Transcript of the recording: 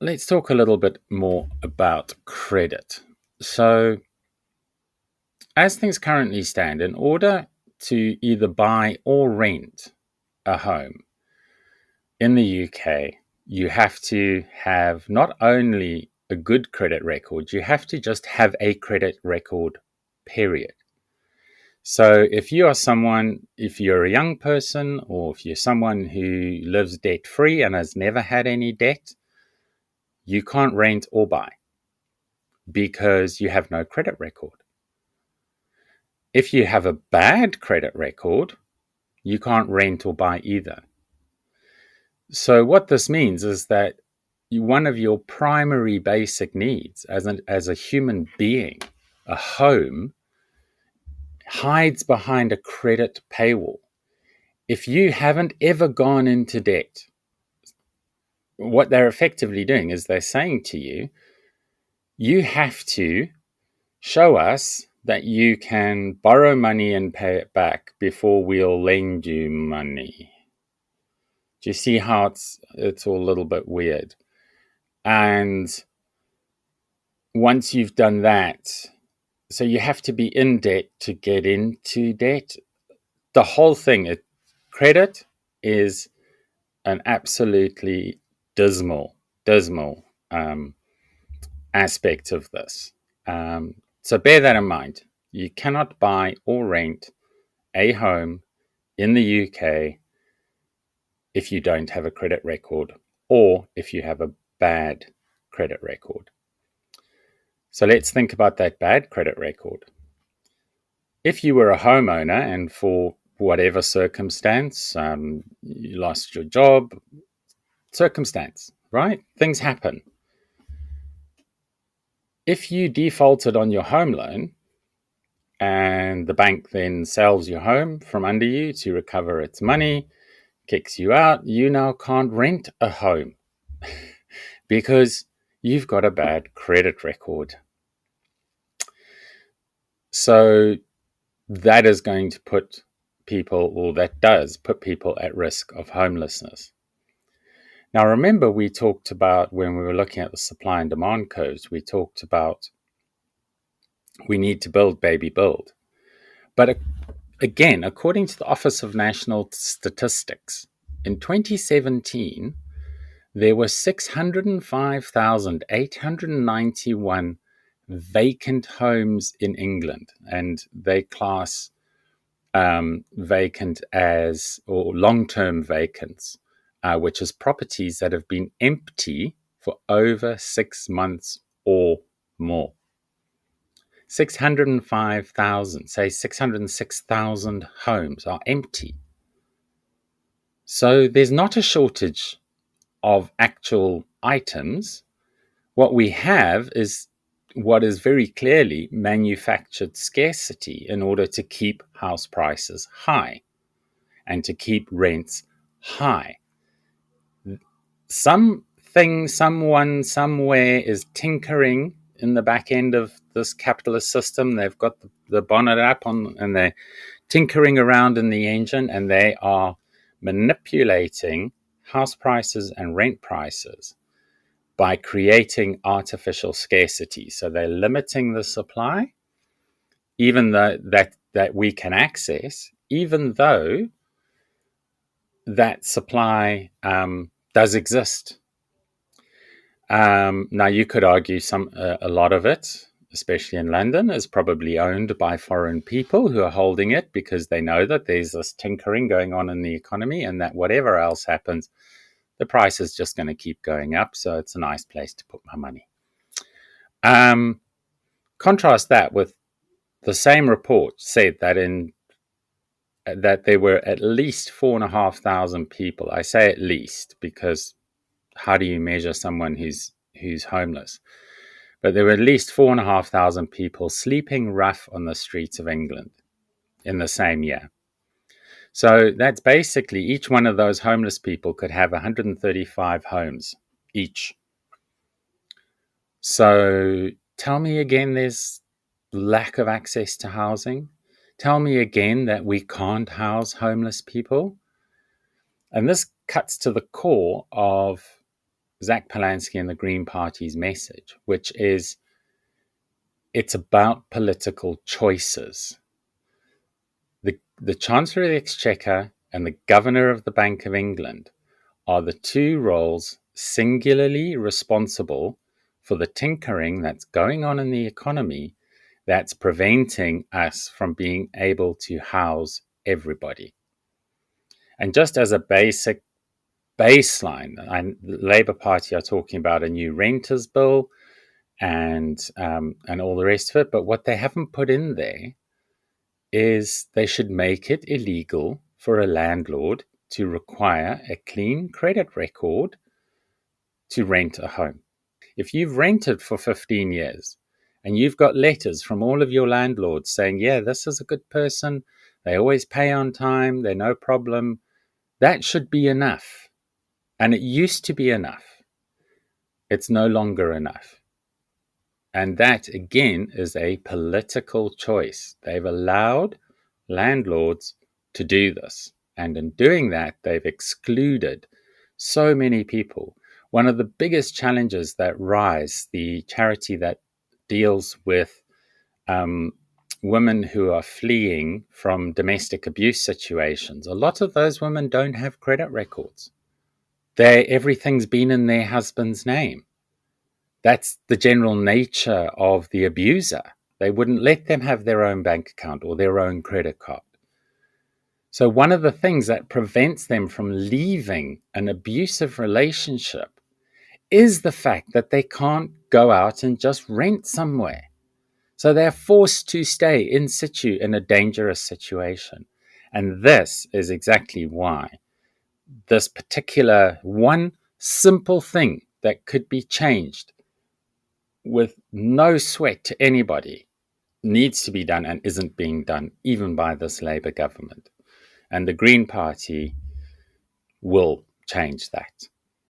let's talk a little bit more about credit. So, as things currently stand, in order to either buy or rent a home in the UK, you have to have not only a good credit record, you have to just have a credit record, period. So if you're a young person or if you're someone who lives debt free and has never had any debt, you can't rent or buy because you have no credit record. If you have a bad credit record, you can't rent or buy either. So what this means is that one of your primary basic needs as a human being, a home, hides behind a credit paywall. If you haven't ever gone into debt, what they're effectively doing is they're saying to you, you have to show us that you can borrow money and pay it back before we'll lend you money. Do you see how it's all a little bit weird? And once you've done that, so you have to be in debt to get into debt. The whole thing, credit is an absolutely dismal aspect of this. So bear that in mind. You cannot buy or rent a home in the UK if you don't have a credit record or if you have a bad credit record. So let's think about that bad credit record. If you were a homeowner and for whatever circumstance, you lost your job, circumstance, right? Things happen. If you defaulted on your home loan and the bank then sells your home from under you to recover its money, kicks you out, you now can't rent a home because you've got a bad credit record. So that is going to put people, or that does put people at risk of homelessness. Now, remember, we talked about when we were looking at the supply and demand curves, we talked about we need to build, baby, build. But again, according to the Office of National Statistics, in 2017, there were 605,891 vacant homes in England, and they class vacant as, or long-term vacants, which is properties that have been empty for over 6 months or more. 605,000, say 606,000 homes are empty. So there's not a shortage of actual items. What we have is what is very clearly manufactured scarcity in order to keep house prices high and to keep rents high. Someone, somewhere is tinkering in the back end of this capitalist system. They've got the bonnet up on and they're tinkering around in the engine and they are manipulating house prices and rent prices by creating artificial scarcity. So they're limiting the supply, even though that we can access, even though that supply does exist. Now, you could argue a lot of it, especially in London, is probably owned by foreign people who are holding it because they know that there's this tinkering going on in the economy and that whatever else happens, the price is just going to keep going up. So it's a nice place to put my money. Contrast that with the same report said that there were at least 4,500 people. I say at least because how do you measure someone who's homeless? But there were at least 4,500 people sleeping rough on the streets of England in the same year. So that's basically each one of those homeless people could have 135 homes each. So tell me again there's lack of access to housing. Tell me again that we can't house homeless people. And this cuts to the core of Zach Polanski and the Green Party's message, which is it's about political choices. The Chancellor of the Exchequer and the Governor of the Bank of England are the two roles singularly responsible for the tinkering that's going on in the economy that's preventing us from being able to house everybody. And just as a basic baseline, the Labour Party are talking about a new renters bill and all the rest of it, but what they haven't put in there is they should make it illegal for a landlord to require a clean credit record to rent a home. If you've rented for 15 years and you've got letters from all of your landlords saying, yeah, this is a good person, they always pay on time, they're no problem, that should be enough. And it used to be enough. It's no longer enough. And that, again, is a political choice. They've allowed landlords to do this. And in doing that, they've excluded so many people. One of the biggest challenges that Rise, the charity that deals with women who are fleeing from domestic abuse situations, a lot of those women don't have credit records. Everything's been in their husband's name. That's the general nature of the abuser. They wouldn't let them have their own bank account or their own credit card. So one of the things that prevents them from leaving an abusive relationship is the fact that they can't go out and just rent somewhere. So they're forced to stay in situ in a dangerous situation. And this is exactly why this particular one simple thing that could be changed with no sweat to anybody needs to be done and isn't being done even by this Labour government. And the Green Party will change that.